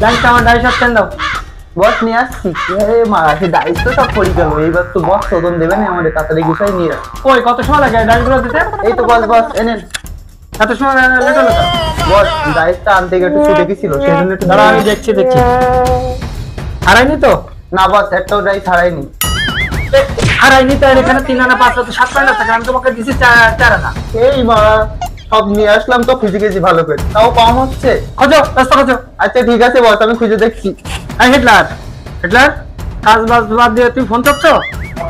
Dice আমার dice সব কেন দাও বস নিয়ে আসছি। মারা সে ডাইস তো সব পড়ে গেল, এইবার তো বস শোধন দেবে না আমাদের, তাড়াতাড়ি গুছাই নিয়ে আস। কই কত সময় লাগে ডাইসগুলো দিতে? এই তো বস বস এনেন। এত সময় লেট হলো কেন? বস ডাইসটা আনতে গিয়ে একটু ছুটে গেছিল, সেই জন্য একটু দাঁড়া আমি দেখছি হারাইনি তো? না বস, একটাও ডাইস হারাইনি। হারাইনি তো? এখানে 3 আনা 5 আনা 7 আনা থাকে, আমি তোমাকে দিছি 4 আনা। এই মারা সব নিয়ে আসলাম তো, খুঁজে গেছি ভালো করে, তাও কম হচ্ছে। খোঁজো রাস্তা খোঁজো। আচ্ছা ঠিক আছে বস, আমি খুঁজে দেখছি। হিটলার হিটলার কাজ বাজ বাদ দিয়ে তুমি ফোন চাচ্ছো?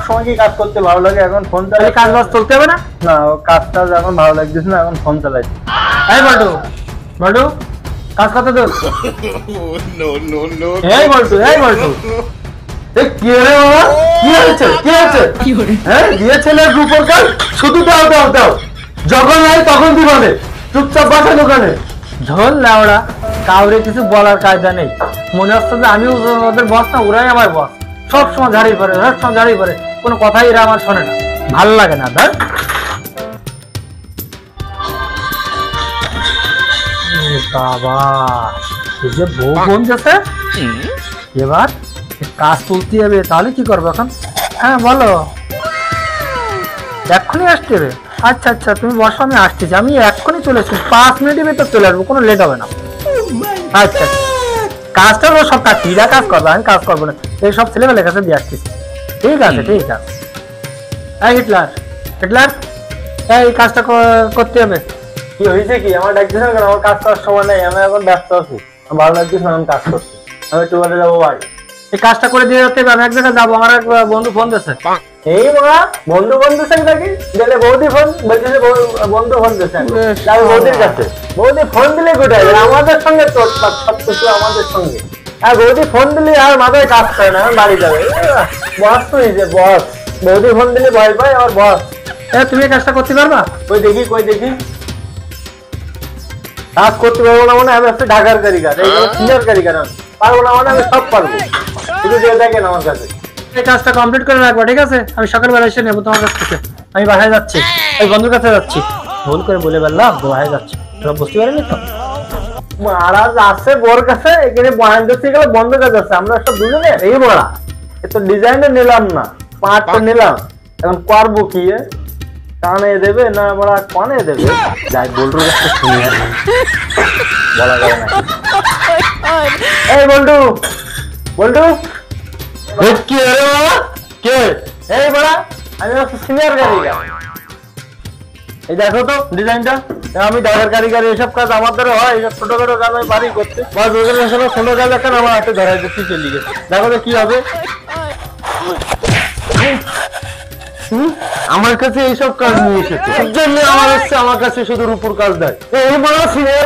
সময় কি কাজ করতে ভালো লাগে, এখন ফোন তাহলে কাজ বাজ চলতে হবে না? না কাজটা এখন ভালো লাগতেছে না, এখন ফোন চালাইছি। এই বল্টু বল্টু কাজ কত দূর? এই বল্টু এই বল্টু কি রে বাবা, কি হয়েছে কি হয়েছে? হ্যাঁ দিয়েছেন গ্রুপের কাজ, শুধু দাও দাও দাও, যখন হয় তখন দিবানে, চুপচাপ বাসা দোকানে। ঝোল লাউড়া, কাউরে কিছু বলার কায়দা নেই। মনে হচ্ছে যে আমি ওদের বস না, ওরাই আমার বস। সব সময় ঝাড়ি পড়ে, সব সময় ঝাড়ি পড়ে, কোনো কথাই এরা আমার শোনে না, ভাল লাগে না। ধর বাবা, এই যে বউ বোন যাচ্ছে, এবার কাজ তুলতে হবে, তাহলে কি করবো এখন? হ্যাঁ বলো, এক্ষুনি আসতে হবে? আচ্ছা আচ্ছা তুমি বসো, আমি আসতেছি, আমি এক্ষুনি চলে আসছি, 5 মিনিটের ভেতর চলে আসবো, কোনো লেট হবে না। আচ্ছা কাজটা সব কাজ কিরা কাজ করবো, আমি কাজ করবো না, এই সব ছেলেমেয়ের কাছে দিয়ে আসতেছি। ঠিক আছে ঠিক আছে। এই হিটলার হিটলার এই কাজটা করতে হবে। কি হয়েছে কি? আমার ডাকতেছেন কেন? আমার কাজ করার সময় নেই, আমি এখন ব্যস্ত আছি, ভালো লাগতেছে না আমি কাজ করছি, আমি একটু বলে যাবো বাড়ি। এই কাজটা করে দিয়ে যেতে হবে, আমি এক জায়গায় যাবো, আমার এক বন্ধু ফোন দিয়েছে। এই বাবা বন্ধু ফোন দিচ্ছেন নাকি? গেলে বৌদি ফোন বলছে, বন্ধু ফোন দিচ্ছেন বৌদির কাছে। বৌদি ফোন দিলে কোথায়? আমাদের সঙ্গে তোর সব কিছু আমাদের সঙ্গে। আর বৌদি ফোন দিলে আর মাথায় কাজ করে না, বাড়ি যাবে। বস তুই যে বস, বৌদি ফোন দিলে ভয় পাই আমার বস। তুমি এই কাজটা করতে পারবা? কই দেখি কই দেখি। কাজ করতে পারবো না মানে আমি একটা ঢাকার কারিগর, এইগুলো সিনিয়র কারিগর, আমি পারবো না মানে আমি সব পারবো, শুধু দিয়ে দেখেন আমার কাছে। এই কাজটা কমপ্লিট করে রাখবো, ঠিক আছে? আমি সকালবেলা এসে নেবো তোমার কাছ থেকে। আমি বাসায় যাচ্ছি, ওই বন্ধুর কাছে যাচ্ছি, ভুল করে বলে বললাম বাসায় যাচ্ছি, তোরা বুঝতে পারিনি তো? মহারাজ আছে বোর কাছে, এখানে বয়ান দিতে গেলে বন্ধ কাজ আছে, আমরা সব দুজনে এই বড়া এত ডিজাইনটা নিলাম না, পাঁচটা নিলাম, এখন করবো কি? কানে দেবে না বড়া কানে দেবে? যাই বল্টুর কাছে শুনি, বলা যাবে না। এই বল্টু বল্টু কি রে বাবা? কে? এই বড়া আমি হচ্ছে সিনিয়র কারিগর, এই দেখো তো ডিজাইনটা, আমি ঢাকার কারিগর, এইসব কাজ আমার দ্বারা হয়, এইসব ছোটখাটো কাজ আমি পারি করতে। বা দুজনের সঙ্গে ছোট কাজ এখন আমার হাতে ধরাই দিচ্ছি, চলে গেছে, দেখো তো কি হবে। আমার কাছে এইসব কাজ নিয়ে এসেছে, এর জন্য আমার হচ্ছে আমার কাছে শুধু রূপুর কাজ দেয়। এই বড় সিনিয়র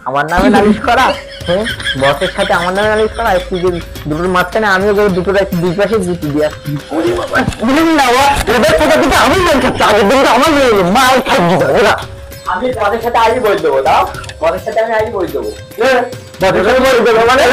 আমার নামে নালিশ করা, বসের সাথে আমার নামে নালিশ করা, একটু দুটোর মাঝখানে আমিও দুটোর দুই পাশে জিতে দিয়ে আসছি। আমি তাদের সাথে আজই বই দেবো, দাও তাদের সাথে আমি আজই বই দেবো, মানে